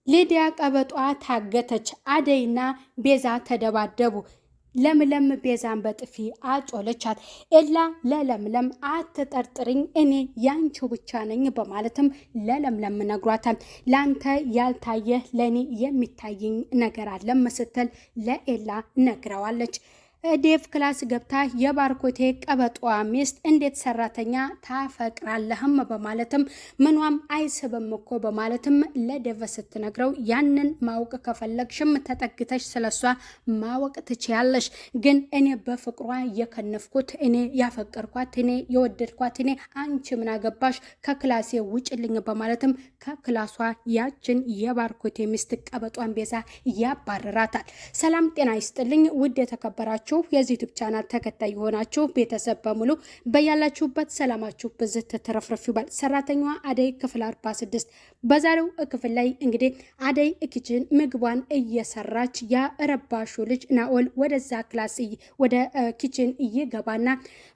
ሊዲያ ቀበጧ ታገተች። አደይና ቤዛ ተደባደቡ። ለምለም ቤዛን በጥፊ አጮለቻት። ኤላ ለለምለም አትጠርጥሪኝ፣ እኔ ያንቺው ብቻ ነኝ በማለትም ለለምለም ነግሯታል። ላንተ ያልታየ ለኔ የሚታየኝ ነገር አለም ስትል ለኤላ ነግረዋለች። ዴቭ ክላስ ገብታ የባርኮቴ ቀበጧ ሚስት እንዴት ሰራተኛ ታፈቅራለህም በማለትም ምኗም አይስብም እኮ በማለትም ለዴቭ ስትነግረው ያንን ማወቅ ከፈለግሽም ተጠግተሽ ስለሷ ማወቅ ትችያለሽ፣ ግን እኔ በፍቅሯ የከነፍኩት እኔ ያፈቀርኳት እኔ የወደድኳት እኔ አንቺ ምን አገባሽ ከክላሴ ውጭልኝ በማለትም ከክላሷ ያችን የባርኮቴ ሚስት ቀበጧን ቤዛ ያባረራታል። ሰላም ጤና ይስጥልኝ ውድ የተከበራችሁ የዚህ ዩቲዩብ ቻናል ተከታይ የሆናችሁ ቤተሰብ በሙሉ በያላችሁበት ሰላማችሁ ብዝት ተረፍረፍ ይባል። ሰራተኛዋ አደይ ክፍል 46 በዛሬው ክፍል ላይ እንግዲህ አደይ ኪችን ምግቧን እየሰራች ያ ረባሹ ልጅ ናኦል ወደዛ ክላስ ወደ ኪችን እየገባና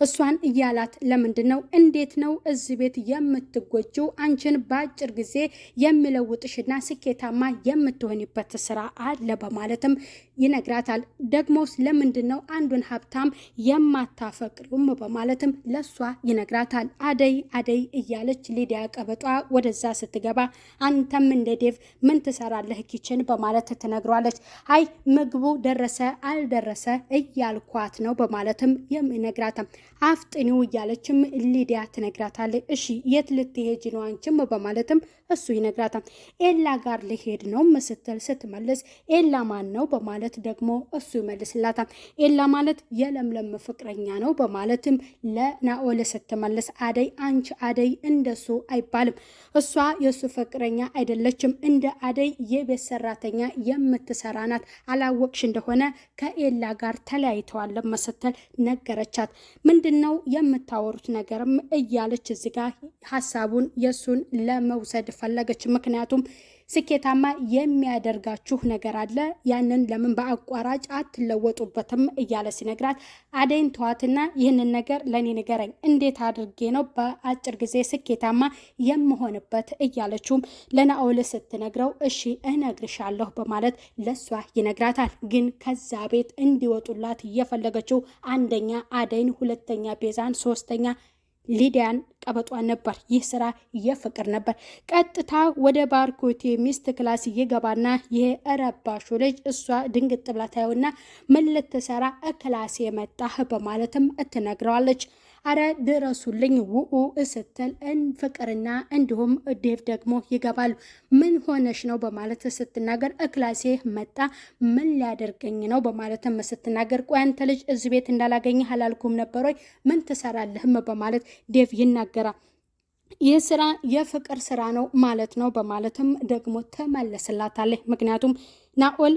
እሷን እያላት ለምንድነው እንዴት ነው እዚህ ቤት የምትጎጂው? አንቺን በአጭር ጊዜ የሚለውጥሽና ስኬታማ የምትሆንበት ስራ አለ በማለትም ይነግራታል። ደግሞስ ለምንድነው አንዱን ሀብታም የማታፈቅሩም በማለትም ለሷ ይነግራታል። አደይ አደይ እያለች ሊዲያ ቀበጧ ወደዛ ስትገባ አንተም እንደ ዴቭ ምን ትሰራለህ ኪችን በማለት ትነግሯለች። አይ ምግቡ ደረሰ አልደረሰ እያልኳት ነው በማለትም የሚነግራታል። አፍጥኒው እያለችም ሊዲያ ትነግራታለች። እሺ የት ልትሄጂ ነው አንቺም በማለትም እሱ ይነግራታል። ኤላ ጋር ልሄድ ነው ስትል ስትመልስ ኤላ ማን ነው በማለት ደግሞ እሱ ይመልስላታል። ኤላ ማለት የለምለም ፍቅረኛ ነው በማለትም ለናኦል ስትመልስ አደይ አንቺ አደይ እንደሱ አይባልም፣ እሷ የሱ ፍቅረኛ አይደለችም፣ እንደ አደይ የቤት ሰራተኛ የምትሰራ ናት፣ አላወቅሽ እንደሆነ ከኤላ ጋር ተለያይተዋል ስትል ነገረቻት። ምንድነው የምታወሩት ነገርም እያለች እዚህ ጋር ሀሳቡን የሱን ለመውሰድ ፈለገች። ምክንያቱም ስኬታማ የሚያደርጋችሁ ነገር አለ፣ ያንን ለምን በአቋራጭ አትለወጡበትም እያለ ሲነግራት አደይን ተዋትና ይህንን ነገር ለኔ ንገረኝ፣ እንዴት አድርጌ ነው በአጭር ጊዜ ስኬታማ የምሆንበት እያለችውም ለናኦል ስትነግረው እሺ እነግርሻለሁ በማለት ለሷ ይነግራታል። ግን ከዛ ቤት እንዲወጡላት እየፈለገችው አንደኛ አደይን፣ ሁለተኛ ቤዛን፣ ሶስተኛ ሊዲያን ቀበጧን ነበር። ይህ ስራ የፍቅር ነበር። ቀጥታ ወደ ባርኮቴ ሚስት ክላስ እየገባና ይሄ ረባሹ ልጅ እሷ ድንግጥ ብላ ታየውና ምን ልትሰራ ክላስ የመጣህ በማለትም ትነግረዋለች። አረ ድረሱልኝ ውኡ ስትል ፍቅርና እንዲሁም ዴቭ ደግሞ ይገባሉ። ምን ሆነሽ ነው በማለት ስትናገር ክላሴ መጣ ምን ሊያደርገኝ ነው በማለትም ስትናገር ቆይ አንተ ልጅ እዚህ ቤት እንዳላገኘህ አላልኩም ነበር ወይ? ምን ትሰራለህም በማለት ዴቭ ይናገራል። ይህ ስራ የፍቅር ስራ ነው ማለት ነው በማለትም ደግሞ ተመለስላታለች። ምክንያቱም ናኦል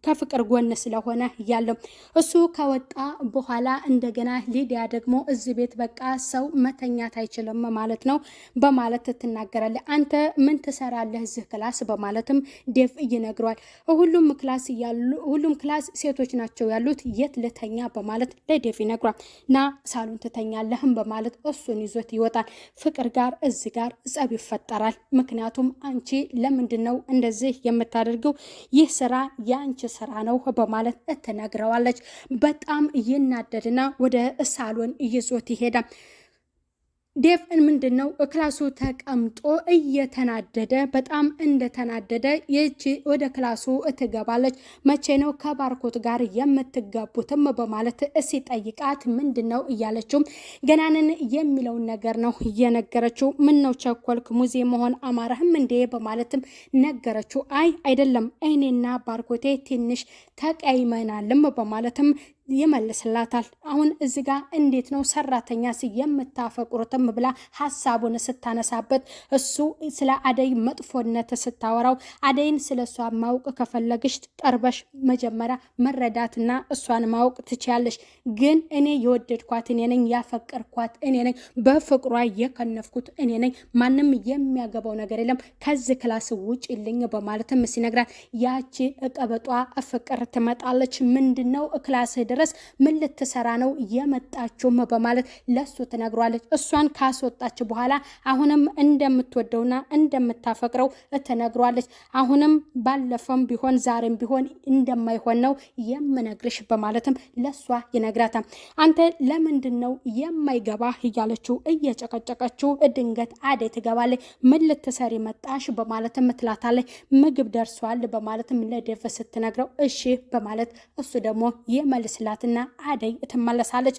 ከፍቅር ጎን ስለሆነ ያለው እሱ ከወጣ በኋላ እንደገና ሊዲያ ደግሞ እዚህ ቤት በቃ ሰው መተኛት አይችልም ማለት ነው በማለት ትናገራለች። አንተ ምን ትሰራለህ እዚህ ክላስ በማለትም ዴቭ ይነግሯል። ሁሉም ክላስ ሴቶች ናቸው ያሉት፣ የት ልተኛ በማለት ለዴቭ ይነግሯል። ና ሳሎን ትተኛለህም በማለት እሱን ይዞት ይወጣል። ፍቅር ጋር እዚህ ጋር ጸብ ይፈጠራል። ምክንያቱም አንቺ ለምንድን ነው እንደዚህ የምታደርገው? ይህ ስራ ያን ስራ ነው በማለት ትነግረዋለች። በጣም ይናደድና ወደ ሳሎን ይዞት ይሄዳል። ዴቭ ምንድነው ክላሱ ተቀምጦ እየተናደደ በጣም እንደተናደደ ይቺ ወደ ክላሱ ትገባለች። መቼ ነው ከባርኮት ጋር የምትጋቡትም በማለት ሲጠይቃት ምንድነው እያለችው ገናንን የሚለውን ነገር ነው እየነገረችው። ምን ነው ቸኮልክ? ሙዚየም መሆን አማረህም እንዴ በማለትም ነገረችው። አይ አይደለም እኔና ባርኮቴ ትንሽ ተቀይመናልም በማለትም ይመልስላታል። አሁን እዚህ ጋር እንዴት ነው ሰራተኛስ የምታፈቅሩትም ብላ ሀሳቡን ስታነሳበት እሱ ስለ አደይ መጥፎነት ስታወራው አደይን ስለሷ ማወቅ ከፈለግሽ ጠርበሽ መጀመሪያ መረዳትና እሷን ማወቅ ትችያለሽ። ግን እኔ የወደድኳት እኔ ነኝ፣ ያፈቀርኳት እኔ ነኝ፣ በፍቅሯ የከነፍኩት እኔ ነኝ። ማንም የሚያገባው ነገር የለም። ከዚህ ክላስ ውጪልኝ በማለትም ሲነግራት ያቺ ቀበጧ ፍቅር ትመጣለች። ምንድነው ክላስ ድረስ ምን ልትሰራ ነው የመጣችውም በማለት ለሱ ትነግሯለች። እሷን ካስወጣች በኋላ አሁንም እንደምትወደውና እንደምታፈቅረው ትነግሯለች። አሁንም ባለፈም ቢሆን ዛሬም ቢሆን እንደማይሆን ነው የምነግርሽ በማለትም ለሷ ይነግራታል። አንተ ለምንድን ነው የማይገባ እያለችው እየጨቀጨቀችው ድንገት አደይ ትገባለች። ምን ልትሰሪ መጣሽ በማለትም ትላታለች። ምግብ ደርሷል በማለትም ለዴቭ ስትነግረው እሺ በማለት እሱ ደግሞ ይመልስላትና አደይ ትመለሳለች።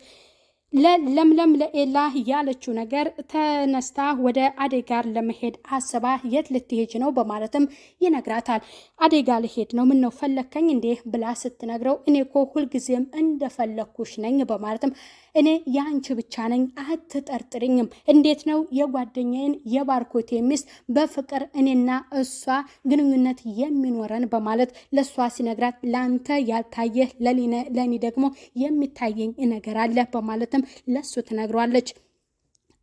ለለምለም ለኤላ ያለችው ነገር ተነስታ ወደ አደይ ጋር ለመሄድ አስባ የት ልትሄጅ ነው በማለትም ይነግራታል። አደይ ጋር ልሄድ ነው፣ ምን ነው ፈለከኝ እንዴ ብላ ስትነግረው እኔ እኮ ሁልጊዜም እንደፈለኩሽ ነኝ በማለትም እኔ የአንቺ ብቻ ነኝ አትጠርጥርኝም፣ እንዴት ነው የጓደኛዬን የባርኮቴ ሚስት በፍቅር እኔና እሷ ግንኙነት የሚኖረን በማለት ለሷ ሲነግራት ላንተ ያልታየህ ለኔ ደግሞ የሚታየኝ ነገር አለ በማለትም ለሱ ትነግሯለች።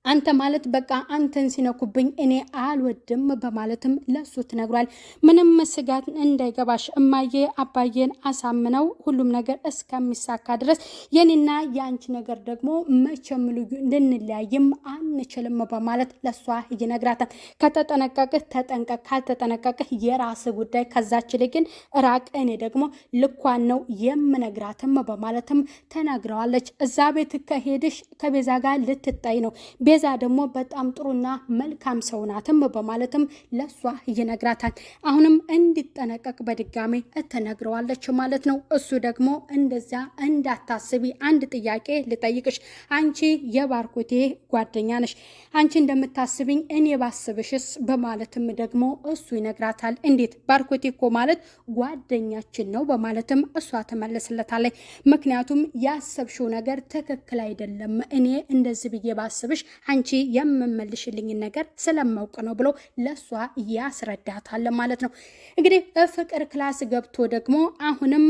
አንተ ማለት በቃ አንተን ሲነኩብኝ እኔ አልወድም በማለትም ለሱ ትነግሯል። ምንም ስጋት እንዳይገባሽ እማዬ አባዬን አሳምነው ሁሉም ነገር እስከሚሳካ ድረስ የኔና የአንቺ ነገር ደግሞ መቼም ልንለያይም አንችልም በማለት ለሷ ይነግራታል። ከተጠነቀቅህ ተጠንቀቅ፣ ካልተጠነቀቅህ የራስ ጉዳይ፣ ከዛች ላይ ግን ራቅ፣ እኔ ደግሞ ልኳን ነው የምነግራትም በማለትም ተናግረዋለች። እዛ ቤት ከሄድሽ ከቤዛ ጋር ልትጣይ ነው፣ ቤዛ ደግሞ በጣም ጥሩና መልካም ሰው ናትም በማለትም ለሷ ይነግራታል። አሁንም እንዲጠነቀቅ በድጋሚ እተነግረዋለች ማለት ነው። እሱ ደግሞ እንደዛ እንዳታስቢ፣ አንድ ጥያቄ ልጠይቅሽ፣ አንቺ የባርኮቴ ጓደኛ ነሽ፣ አንቺ እንደምታስብኝ እኔ ባስብሽስ በማለትም ደግሞ እሱ ይነግራታል። እንዴት ባርኮቴ እኮ ማለት ጓደኛችን ነው በማለትም እሷ ትመልስለታለች። ምክንያቱም ያሰብሽው ነገር ትክክል አይደለም፣ እኔ እንደዚህ ብዬ ባስብሽ አንቺ የምመልሽልኝን ነገር ስለማውቅ ነው ብሎ ለሷ ያስረዳታል ማለት ነው። እንግዲህ ፍቅር ክላስ ገብቶ ደግሞ አሁንም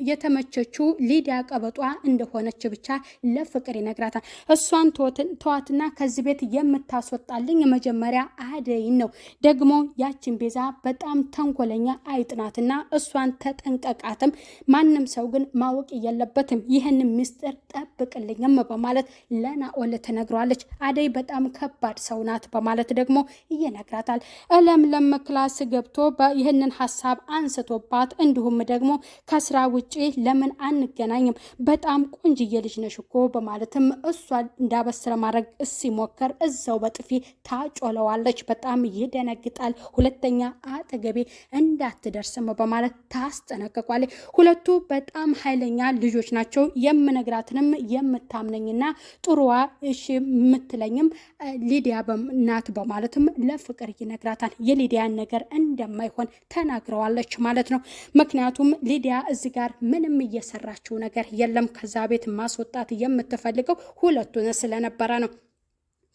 የተመቸችው ሊዲያ ቀበጧ እንደሆነች ብቻ ለፍቅር ይነግራታል። እሷን ተዋትና ከዚህ ቤት የምታስወጣልኝ መጀመሪያ አደይን ነው። ደግሞ ያችን ቤዛ በጣም ተንኮለኛ አይጥናትና እሷን ተጠንቀቃትም፣ ማንም ሰው ግን ማወቅ የለበትም፣ ይህን ምስጢር ጠብቅልኝም በማለት ለናኦል ትነግሯለች። አደይ በጣም ከባድ ሰው ናት በማለት ደግሞ ይነግራታል። ለምለም ክላስ ገብቶ ይህንን ሀሳብ አንስቶባት እንዲሁም ደግሞ ከስራ ውጭ ለምን አንገናኝም? በጣም ቆንጅዬ ልጅ ነሽ እኮ በማለትም እሷ እንዳበስረ ማድረግ ሲሞከር እዛው በጥፊ ታጮለዋለች። በጣም ይደነግጣል። ሁለተኛ አጠገቤ እንዳትደርስም በማለት ታስጠነቅቋለች። ሁለቱ በጣም ኃይለኛ ልጆች ናቸው። የምነግራትንም የምታምነኝና ጥሩዋ እሺ የምትለኝም ሊዲያ ናት በማለትም ለፍቅር ይነግራታል። የሊዲያን ነገር እንደማይሆን ተናግረዋለች ማለት ነው። ምክንያቱም ሊዲያ እዚህ ጋር ምንም እየሰራችው ነገር የለም። ከዛ ቤት ማስወጣት የምትፈልገው ሁለቱን ስለነበረ ነው።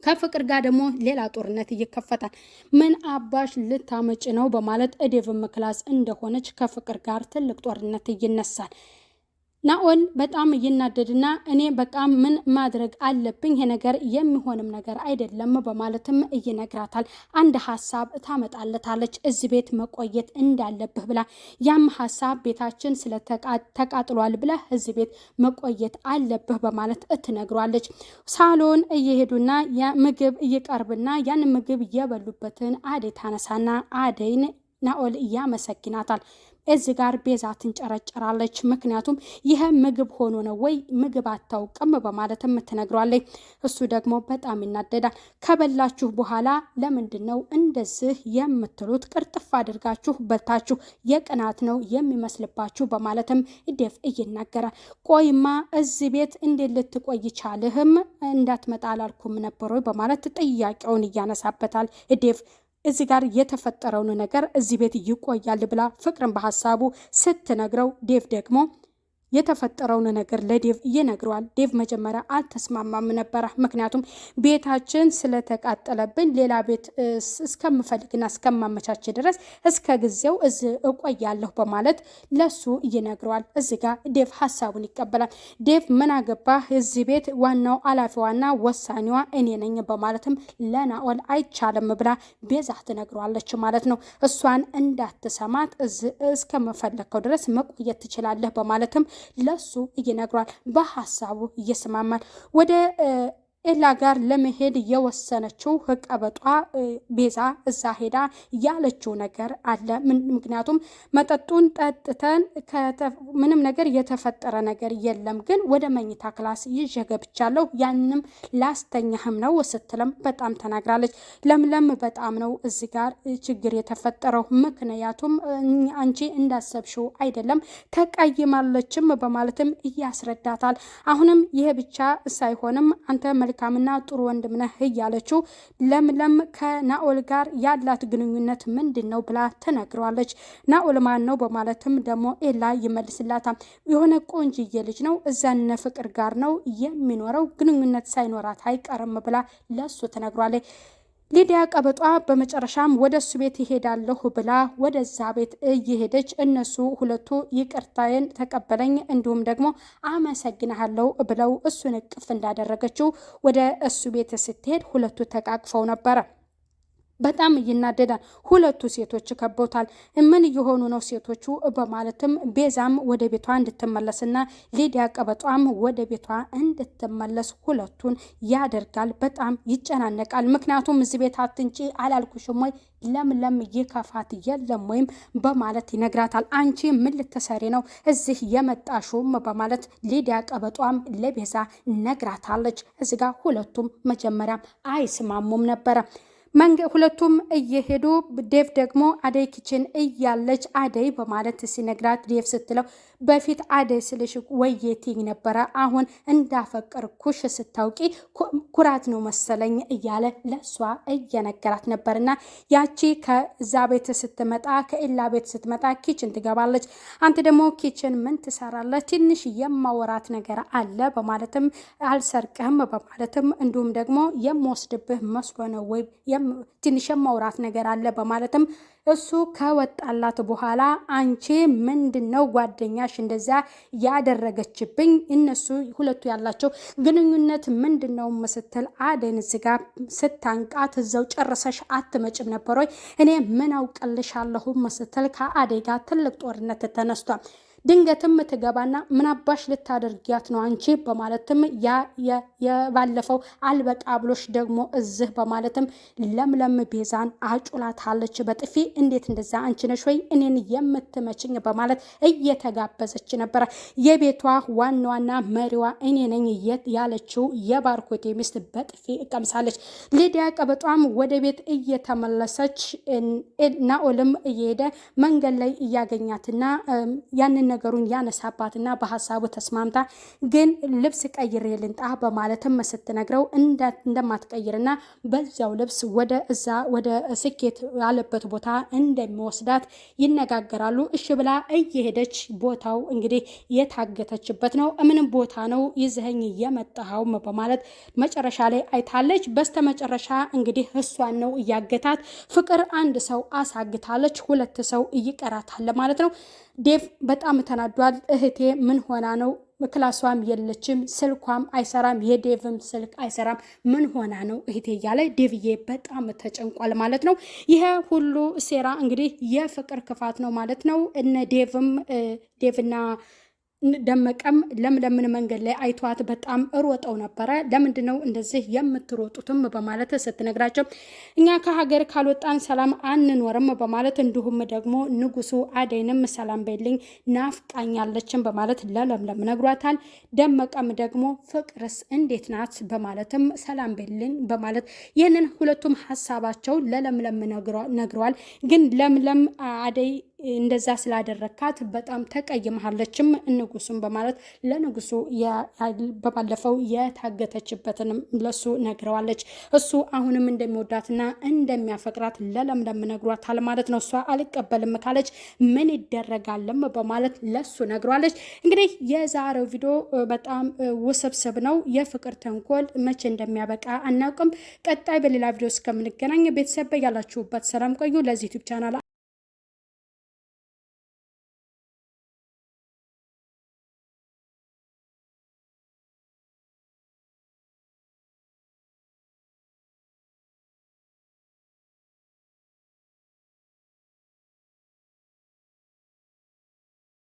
ከፍቅር ጋር ደግሞ ሌላ ጦርነት ይከፈታል። ምን አባሽ ልታመጭ ነው በማለት ዴቭም ክላስ እንደሆነች ከፍቅር ጋር ትልቅ ጦርነት ይነሳል። ናኦል በጣም ይናደድና እኔ በቃ ምን ማድረግ አለብኝ፣ ይሄ ነገር የሚሆንም ነገር አይደለም በማለትም ይነግራታል። አንድ ሀሳብ ታመጣለታለች፣ እዚህ ቤት መቆየት እንዳለብህ ብላ። ያም ሀሳብ ቤታችን ስለተቃጥሏል ብለህ እዚህ ቤት መቆየት አለብህ በማለት ትነግሯለች። ሳሎን እየሄዱና ምግብ እየቀርብና ያን ምግብ እየበሉበትን አደይ ታነሳና አደይን ናኦል እያመሰግናታል። እዚህ ጋር ቤዛ ትንጨረጨራለች። ምክንያቱም ይሄ ምግብ ሆኖ ነው ወይ ምግብ አታውቅም በማለትም ትነግሯለች። እሱ ደግሞ በጣም ይናደዳል። ከበላችሁ በኋላ ለምንድን ነው እንደዚህ የምትሉት? ቅርጥፍ አድርጋችሁ በልታችሁ የቅናት ነው የሚመስልባችሁ በማለትም ዴቭ ይናገራል። ቆይማ እዚህ ቤት እንዴት ልትቆይ ቻልህም? እንዳትመጣ አላልኩም ነበር ወይ በማለት ጥያቄውን እያነሳበታል ዴቭ። እዚህ ጋር የተፈጠረውን ነገር እዚህ ቤት ይቆያል ብላ ፍቅርን በሀሳቡ ስትነግረው ዴቭ ደግሞ የተፈጠረውን ነገር ለዴቭ ይነግረዋል። ዴቭ መጀመሪያ አልተስማማም ነበረ። ምክንያቱም ቤታችን ስለተቃጠለብን ሌላ ቤት እስከምፈልግና እስከማመቻች ድረስ እስከ ጊዜው እዚህ እቆያለሁ በማለት ለሱ ይነግረዋል። እዚህ ጋር ዴቭ ሀሳቡን ይቀበላል። ዴቭ ምን አገባህ፣ እዚህ ቤት ዋናው አላፊዋና ወሳኔዋ እኔ ነኝ በማለትም ለናኦል አይቻልም ብላ ቤዛ ትነግረዋለች ማለት ነው። እሷን እንዳትሰማት እስከምፈለግከው ድረስ መቆየት ትችላለህ በማለትም ለሱ ይነግሯል። በሀሳቡ ይስማማል። ወደ ኤላ ጋር ለመሄድ የወሰነችው ቀበጧ ቤዛ እዛ ሄዳ ያለችው ነገር አለ። ምክንያቱም መጠጡን ጠጥተን ምንም ነገር የተፈጠረ ነገር የለም፣ ግን ወደ መኝታ ክላስ ይዤ ገብቻለሁ፣ ያንንም ላስተኛህም ነው ስትልም በጣም ተናግራለች። ለምለም በጣም ነው እዚህ ጋር ችግር የተፈጠረው፣ ምክንያቱም አንቺ እንዳሰብሽው አይደለም ተቀይማለችም በማለትም እያስረዳታል። አሁንም ይሄ ብቻ ሳይሆንም አንተ መልካምና ጥሩ ወንድም ነህ እያለችው ለምለም ከናኦል ጋር ያላት ግንኙነት ምንድን ነው ብላ ትነግረዋለች። ናኦል ማን ነው በማለትም ደግሞ ኤላ ይመልስላታል። የሆነ ቆንጅዬ ልጅ ነው፣ እዛነ ፍቅር ጋር ነው የሚኖረው፣ ግንኙነት ሳይኖራት አይቀርም ብላ ለሱ ትነግሯለች። ሊዲያ ቀበጧ በመጨረሻም ወደ እሱ ቤት ይሄዳለሁ ብላ ወደዛ ቤት እየሄደች እነሱ ሁለቱ ይቅርታዬን ተቀበለኝ እንዲሁም ደግሞ አመሰግናለሁ ብለው እሱን እቅፍ እንዳደረገችው ወደ እሱ ቤት ስትሄድ ሁለቱ ተቃቅፈው ነበረ። በጣም ይናደዳል። ሁለቱ ሴቶች ከበውታል። ምን እየሆኑ ነው ሴቶቹ በማለትም ቤዛም ወደ ቤቷ እንድትመለስና ሊዲያ ቀበጧም ወደ ቤቷ እንድትመለስ ሁለቱን ያደርጋል። በጣም ይጨናነቃል። ምክንያቱም እዚህ ቤት አትንጪ አላልኩሽም ወይ? ለምለም ይከፋት የለም ወይም በማለት ይነግራታል። አንቺ ምን ልትሰሪ ነው እዚህ የመጣሽውም? በማለት ሊዲያ ቀበጧም ለቤዛ ነግራታለች። እዚህ ጋር ሁለቱም መጀመሪያም አይስማሙም ነበረ። ሁለቱም እየሄዱ ዴቭ ደግሞ አደይ ኪችን እያለች አደይ በማለት ሲነግራት ዴቭ ስትለው በፊት አደይ ስልሽ ወየቲኝ ነበረ፣ አሁን እንዳፈቀርኩሽ ስታውቂ ኩራት ነው መሰለኝ እያለ ለሷ እየነገራት ነበርና ያቺ ከዛ ቤት ስትመጣ ከኤላ ቤት ስትመጣ ኪችን ትገባለች። አንተ ደግሞ ኪችን ምን ትሰራለች? ትንሽ የማወራት ነገር አለ በማለትም አልሰርቅህም በማለትም እንዲሁም ደግሞ የምወስድብህ መስሎ ነው ወይ ትንሽ የማውራት ነገር አለ በማለትም እሱ ከወጣላት በኋላ አንቺ ምንድነው ጓደኛሽ እንደዛ ያደረገችብኝ? እነሱ ሁለቱ ያላቸው ግንኙነት ምንድነው ስትል አደን ዝጋ ስታንቃት እዛው ጨርሰሽ አትመጭም ነበር ወይ? እኔ ምን አውቅልሻለሁ ስትል ከአደይ ጋር ትልቅ ጦርነት ተነስቷል። ድንገትም ትገባና ምን አባሽ ልታደርጊያት ነው አንቺ በማለትም የባለፈው አልበቃ ብሎሽ ደግሞ እዚህ በማለትም ለምለም ቤዛን አጩላታለች በጥፊ። እንዴት እንደዛ አንቺ ነሽ ወይ እኔን የምትመችኝ በማለት እየተጋበዘች ነበረ። የቤቷ ዋናዋና መሪዋ እኔ ነኝ ያለችው የባርኮቴ ሚስት በጥፊ እቀምሳለች። ሊዲያ ቀበጧም ወደ ቤት እየተመለሰች ናኦልም እየሄደ መንገድ ላይ እያገኛትና ያንን ነገሩን ያነሳባትና በሐሳቡ ተስማምታ ግን ልብስ ቀይሬ ልንጣ በማለትም ስትነግረው እንደማትቀይርና በዛው ልብስ ወደ ስኬት ያለበት ቦታ እንደሚወስዳት ይነጋገራሉ። እሺ ብላ እየሄደች ቦታው እንግዲህ የታገተችበት ነው። ምንም ቦታ ነው ይዘኸኝ የመጣኸው በማለት መጨረሻ ላይ አይታለች። በስተመጨረሻ እንግዲህ እሷን ነው እያገታት። ፍቅር አንድ ሰው አሳግታለች፣ ሁለት ሰው ይቀራታል ማለት ነው። ዴቭ በጣም ተናዷል። እህቴ ምን ሆና ነው? ክላሷም የለችም፣ ስልኳም አይሰራም፣ የዴቭም ስልክ አይሰራም፣ ምን ሆና ነው እህቴ እያለ ዴቭዬ በጣም ተጨንቋል ማለት ነው። ይሄ ሁሉ ሴራ እንግዲህ የፍቅር ክፋት ነው ማለት ነው። እነ ዴቭና ደመቀም ለምለምን መንገድ ላይ አይቷት በጣም ሮጠው ነበረ። ለምንድን ነው እንደዚህ የምትሮጡትም በማለት ስትነግራቸው እኛ ከሀገር ካልወጣን ሰላም አንኖርም በማለት እንዲሁም ደግሞ ንጉሱ አደይንም ሰላም በልኝ ናፍቃኛለችን በማለት ለለምለም ነግሯታል። ደመቀም ደግሞ ፍቅርስ እንዴት ናት በማለትም ሰላም በልኝ በማለት ይህንን ሁለቱም ሀሳባቸው ለለምለም ነግረዋል። ግን ለምለም አደይ እንደዛ ስላደረካት በጣም ተቀይመሃለችም ንጉሱም በማለት ለንጉሱ በባለፈው የታገተችበትንም ለሱ ነግረዋለች። እሱ አሁንም እንደሚወዳትና እንደሚያፈቅራት ለለምለም ነግሯታል ማለት ነው። እሷ አልቀበልም ካለች ምን ይደረጋልም በማለት ለሱ ነግሯለች። እንግዲህ የዛሬው ቪዲዮ በጣም ውስብስብ ነው። የፍቅር ተንኮል መቼ እንደሚያበቃ አናውቅም። ቀጣይ በሌላ ቪዲዮ እስከምንገናኝ ቤተሰብ ያላችሁበት ሰላም ቆዩ። ለዚህ ዩቲዩብ ቻናል